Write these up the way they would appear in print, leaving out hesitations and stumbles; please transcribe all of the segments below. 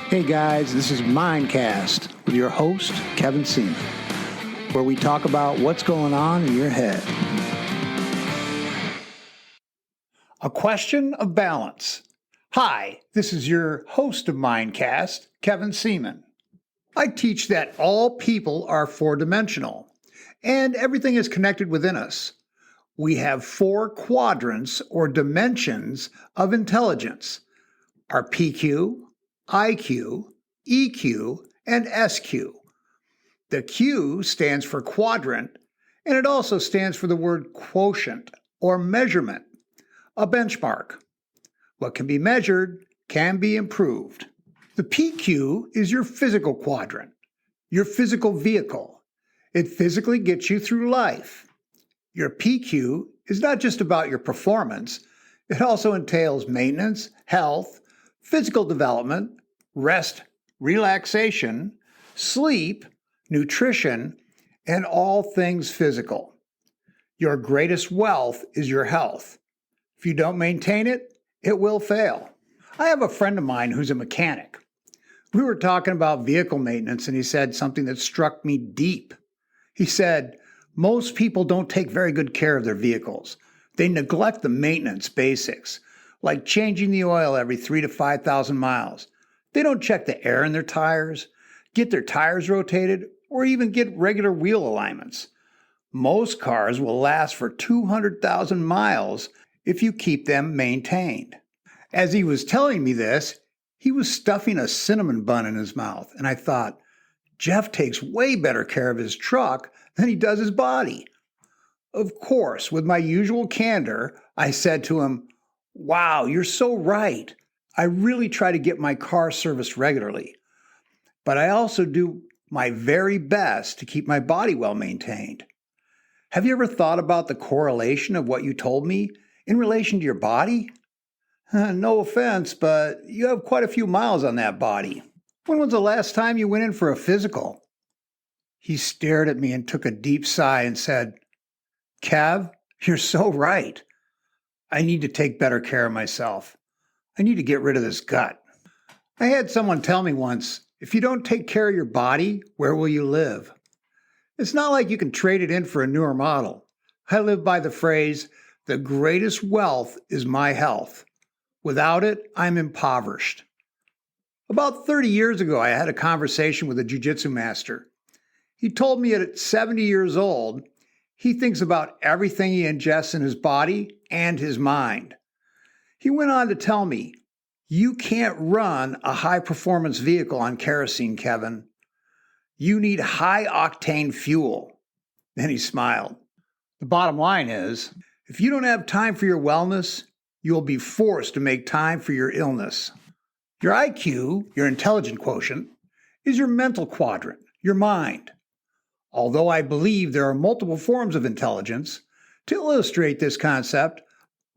Hey guys, this is MindCast with your host, Kevin Seaman, where we talk about what's going on in your head. A question of balance. Hi, this is your host of MindCast, Kevin Seaman. I teach that all people are four-dimensional, and everything is connected within us. We have 4 quadrants or dimensions of intelligence: our PQ, IQ, EQ, and SQ. The Q stands for quadrant, and it also stands for the word quotient or measurement, a benchmark. What can be measured can be improved. The PQ is your physical quadrant, your physical vehicle. It physically gets you through life. Your PQ is not just about your performance, it also entails maintenance, health, physical development, rest, relaxation, sleep, nutrition, and all things physical. Your greatest wealth is your health. If you don't maintain it, it will fail. I have a friend of mine who's a mechanic. We were talking about vehicle maintenance, and he said something that struck me deep. He said, most people don't take very good care of their vehicles. They neglect the maintenance basics, like changing the oil every 3,000 to 5,000 miles. They don't check the air in their tires, get their tires rotated, or even get regular wheel alignments. Most cars will last for 200,000 miles if you keep them maintained. As he was telling me this, he was stuffing a cinnamon bun in his mouth, and I thought, Jeff takes way better care of his truck than he does his body. Of course, with my usual candor, I said to him, "Wow, you're so right. I really try to get my car serviced regularly, but I also do my very best to keep my body well maintained." Have you ever thought about the correlation of what you told me in relation to your body? No offense, but you have quite a few miles on that body. When was the last time you went in for a physical? He stared at me and took a deep sigh and said, "Kev, you're so right. I need to take better care of myself. I need to get rid of this gut." I had someone tell me once, if you don't take care of your body, where will you live? It's not like you can trade it in for a newer model. I live by the phrase, the greatest wealth is my health. Without it, I'm impoverished. About 30 years ago, I had a conversation with a jiu-jitsu master. He told me at 70 years old, he thinks about everything he ingests in his body and his mind. He went on to tell me, you can't run a high-performance vehicle on kerosene, Kevin. You need high-octane fuel. Then he smiled. The bottom line is, if you don't have time for your wellness, you will be forced to make time for your illness. Your IQ, your intelligence quotient, is your mental quadrant, your mind. Although I believe there are multiple forms of intelligence, to illustrate this concept,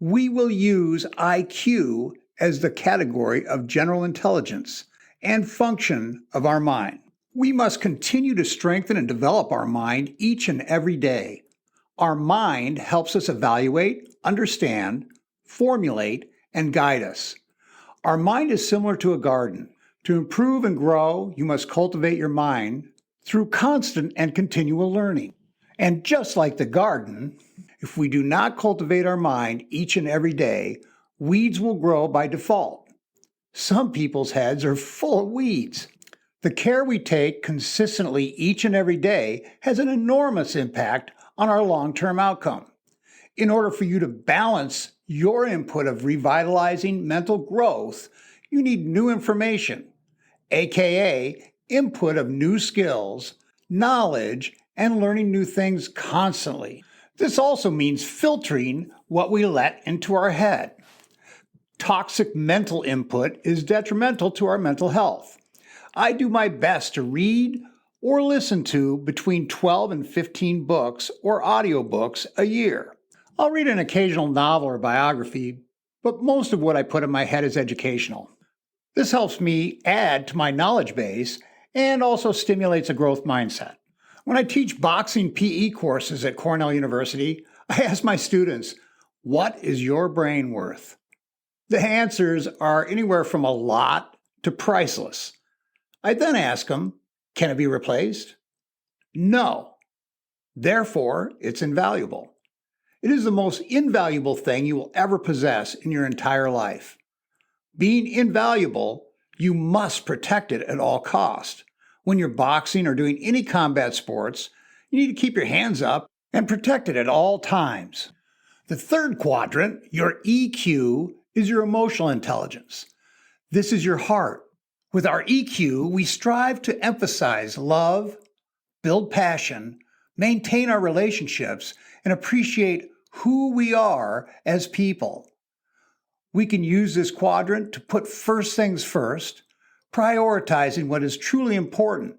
we will use IQ as the category of general intelligence and function of our mind. We must continue to strengthen and develop our mind each and every day. Our mind helps us evaluate, understand, formulate, and guide us. Our mind is similar to a garden. To improve and grow, you must cultivate your mind through constant and continual learning. And just like the garden, if we do not cultivate our mind each and every day, weeds will grow by default. Some people's heads are full of weeds. The care we take consistently each and every day has an enormous impact on our long-term outcome. In order for you to balance your input of revitalizing mental growth, you need new information, aka input of new skills, knowledge, and learning new things constantly. This also means filtering what we let into our head. Toxic mental input is detrimental to our mental health. I do my best to read or listen to between 12 and 15 books or audiobooks a year. I'll read an occasional novel or biography, but most of what I put in my head is educational. This helps me add to my knowledge base and also stimulates a growth mindset. When I teach boxing PE courses at Cornell University, I ask my students, what is your brain worth? The answers are anywhere from a lot to priceless. I then ask them, can it be replaced? No. Therefore, it's invaluable. It is the most invaluable thing you will ever possess in your entire life. Being invaluable, you must protect it at all cost. When you're boxing or doing any combat sports, you need to keep your hands up and protect it at all times. The third quadrant, your EQ, is your emotional intelligence. This is your heart. With our EQ, we strive to emphasize love, build passion, maintain our relationships, and appreciate who we are as people. We can use this quadrant to put first things first, prioritizing what is truly important,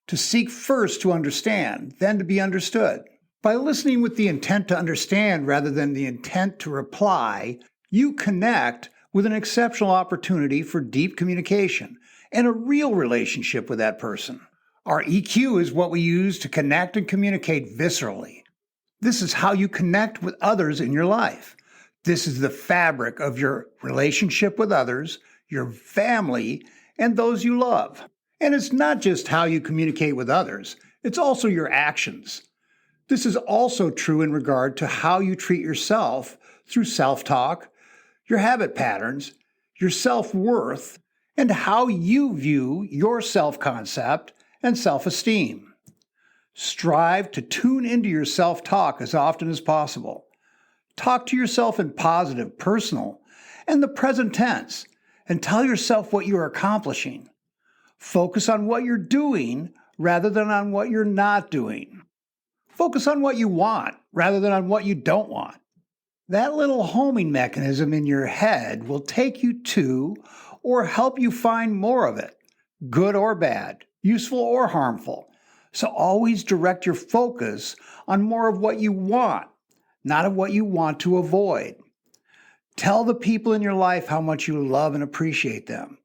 to seek first to understand, then to be understood. By listening with the intent to understand rather than the intent to reply, you connect with an exceptional opportunity for deep communication and a real relationship with that person. Our EQ is what we use to connect and communicate viscerally. This is how you connect with others in your life. This is the fabric of your relationship with others, your family, and those you love. And it's not just how you communicate with others, it's also your actions. This is also true in regard to how you treat yourself through self-talk, your habit patterns, your self-worth, and how you view your self-concept and self-esteem. Strive to tune into your self-talk as often as possible. Talk to yourself in positive, personal, and the present tense, and tell yourself what you are accomplishing. Focus on what you're doing rather than on what you're not doing. Focus on what you want rather than on what you don't want. That little homing mechanism in your head will take you to or help you find more of it, good or bad, useful or harmful. So always direct your focus on more of what you want, not of what you want to avoid. Tell the people in your life how much you love and appreciate them.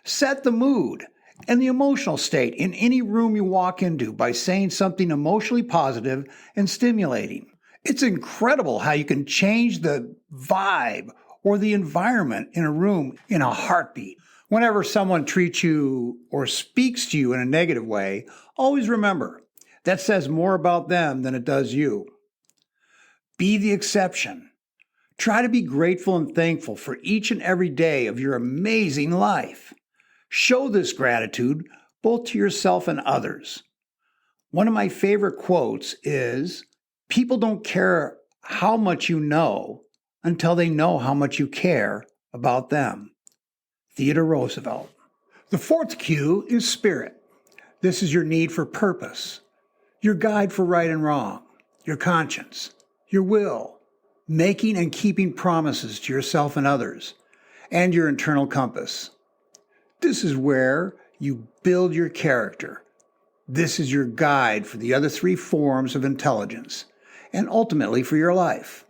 Set the mood and the emotional state in any room you walk into by saying something emotionally positive and stimulating. It's incredible how you can change the vibe or the environment in a room in a heartbeat. Whenever someone treats you or speaks to you in a negative way, always remember, that says more about them than it does you. Be the exception. Try to be grateful and thankful for each and every day of your amazing life. Show this gratitude both to yourself and others. One of my favorite quotes is, "People don't care how much you know until they know how much you care about them." Theodore Roosevelt. The fourth Q is spirit. This is your need for purpose, your guide for right and wrong, your conscience, your will, making and keeping promises to yourself and others, and your internal compass. This is where you build your character. This is your guide for the other three forms of intelligence, and ultimately for your life.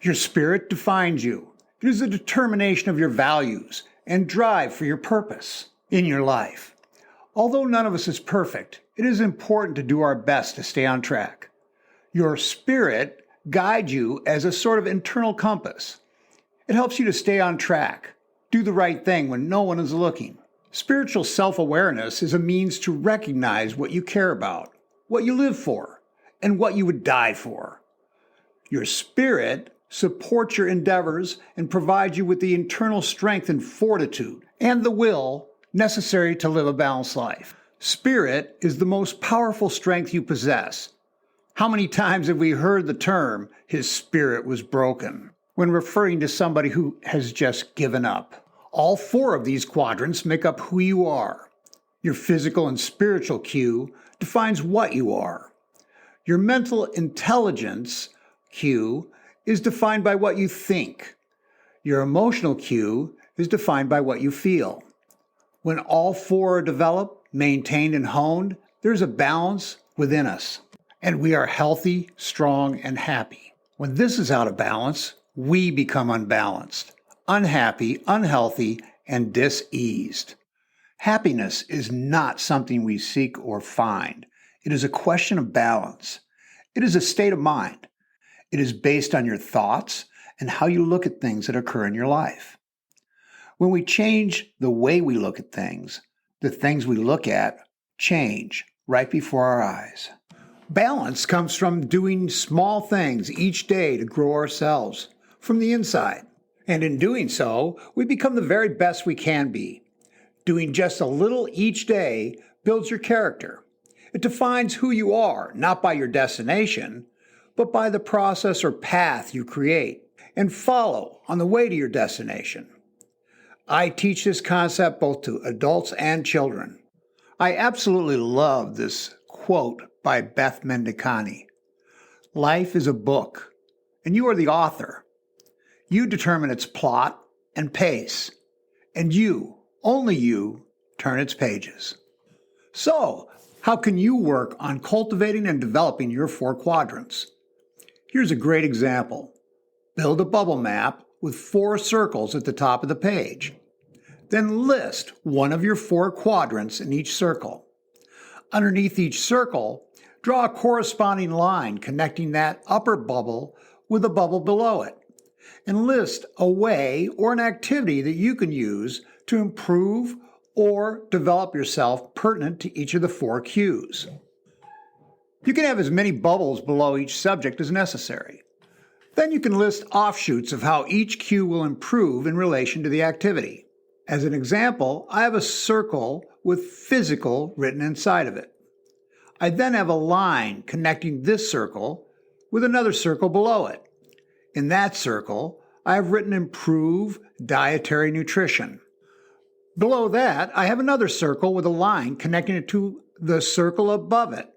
Your spirit defines you. It is a determination of your values and drive for your purpose in your life. Although none of us is perfect, it is important to do our best to stay on track. Your spirit guides you as a sort of internal compass. It helps you to stay on track, do the right thing when no one is looking. Spiritual self-awareness is a means to recognize what you care about, what you live for, and what you would die for. Your spirit supports your endeavors and provides you with the internal strength and fortitude and the will necessary to live a balanced life. Spirit is the most powerful strength you possess. How many times have we heard the term, "his spirit was broken," when referring to somebody who has just given up? All four of these quadrants make up who you are. Your physical and spiritual Q defines what you are. Your mental intelligence Q is defined by what you think. Your emotional Q is defined by what you feel. When all four are developed, maintained, and honed, there's a balance within us, and we are healthy, strong, and happy. When this is out of balance, we become unbalanced, unhappy, unhealthy, and diseased. Happiness is not something we seek or find. It is a question of balance. It is a state of mind. It is based on your thoughts and how you look at things that occur in your life. When we change the way we look at things, The things we look at change right before our eyes. Balance comes from doing small things each day to grow ourselves from the inside. And in doing so, we become the very best we can be. Doing just a little each day builds your character. It defines who you are, not by your destination, but by the process or path you create and follow on the way to your destination. I teach this concept both to adults and children. I absolutely love this quote by Beth Mendicani. Life is a book, and you are the author. You determine its plot and pace, and you, only you, turn its pages. So, how can you work on cultivating and developing your 4 quadrants? Here's a great example. Build a bubble map with 4 circles at the top of the page. Then list one of your 4 quadrants in each circle. Underneath each circle, draw a corresponding line connecting that upper bubble with the bubble below it, and list a way or an activity that you can use to improve or develop yourself pertinent to each of the 4 cues. You can have as many bubbles below each subject as necessary. Then you can list offshoots of how each cue will improve in relation to the activity. As an example, I have a circle with physical written inside of it. I then have a line connecting this circle with another circle below it. In that circle, I have written improve dietary nutrition. Below that, I have another circle with a line connecting it to the circle above it,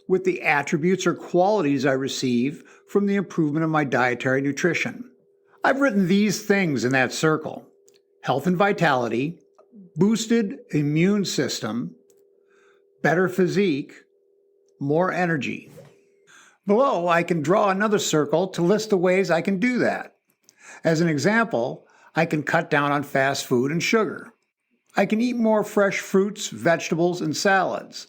with the attributes or qualities I receive from the improvement of my dietary nutrition. I've written these things in that circle: health and vitality, boosted immune system, better physique, more energy. Below, I can draw another circle to list the ways I can do that. As an example, I can cut down on fast food and sugar. I can eat more fresh fruits, vegetables, and salads.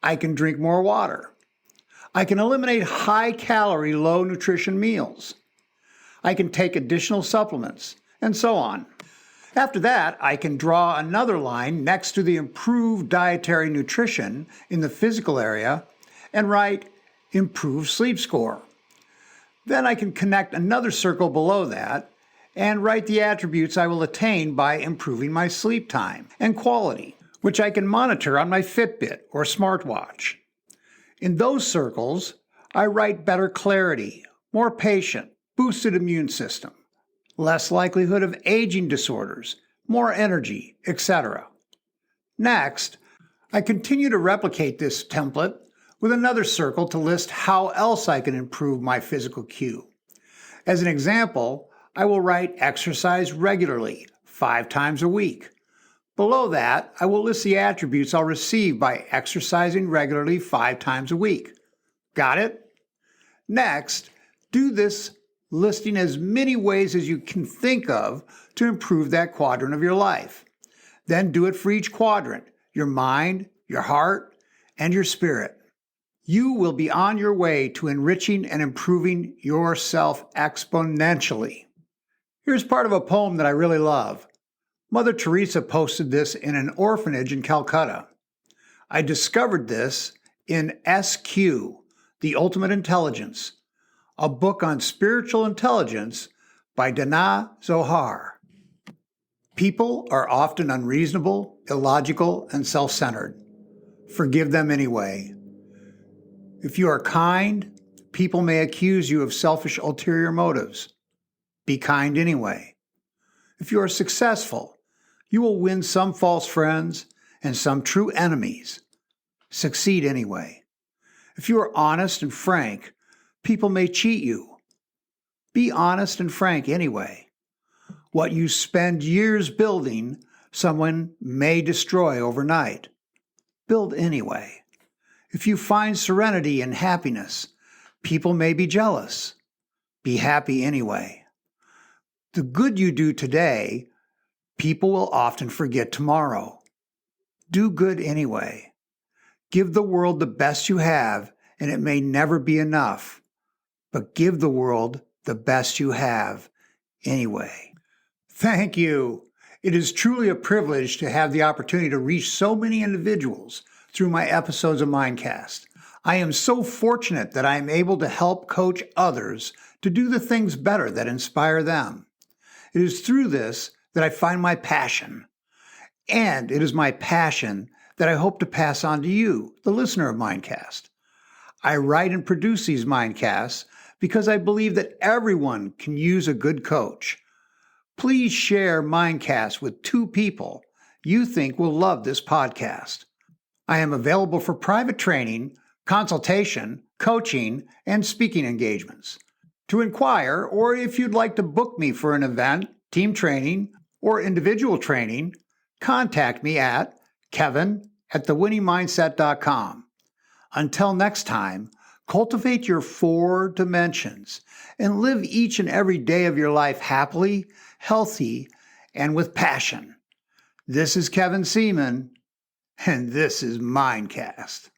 I can drink more water. I can eliminate high-calorie, low-nutrition meals. I can take additional supplements, and so on. After that, I can draw another line next to the improved dietary nutrition in the physical area and write improved sleep score. Then I can connect another circle below that and write the attributes I will attain by improving my sleep time and quality, which I can monitor on my Fitbit or smartwatch. In those circles, I write better clarity, more patient, boosted immune system, less likelihood of aging disorders, more energy, etc. Next, I continue to replicate this template with another circle to list how else I can improve my physical cue. As an example, I will write exercise regularly, 5 times a week. Below that, I will list the attributes I'll receive by exercising regularly 5 times a week. Got it? Next, do this listing as many ways as you can think of to improve that quadrant of your life. Then do it for each quadrant, your mind, your heart, and your spirit. You will be on your way to enriching and improving yourself exponentially. Here's part of a poem that I really love. Mother Teresa posted this in an orphanage in Calcutta. I discovered this in SQ, The Ultimate Intelligence, a book on spiritual intelligence by Dana Zohar. People are often unreasonable, illogical, and self-centered. Forgive them anyway. If you are kind, people may accuse you of selfish ulterior motives. Be kind anyway. If you are successful, you will win some false friends and some true enemies. Succeed anyway. If you are honest and frank, people may cheat you. Be honest and frank anyway. What you spend years building, someone may destroy overnight. Build anyway. If you find serenity and happiness, people may be jealous. Be happy anyway. The good you do today, people will often forget tomorrow. Do good anyway. Give the world the best you have, and it may never be enough. But give the world the best you have anyway. Thank you. It is truly a privilege to have the opportunity to reach so many individuals through my episodes of MindCast. I am so fortunate that I am able to help coach others to do the things better that inspire them. It is through this that I find my passion. And it is my passion that I hope to pass on to you, the listener of MindCast. I write and produce these MindCasts because I believe that everyone can use a good coach. Please share MindCast with 2 people you think will love this podcast. I am available for private training, consultation, coaching, and speaking engagements. To inquire, or if you'd like to book me for an event, team training, or individual training, contact me at kevin@thewinningmindset.com. Until next time, cultivate your 4 dimensions and live each and every day of your life happily, healthy, and with passion. This is Kevin Seaman, and this is MindCast.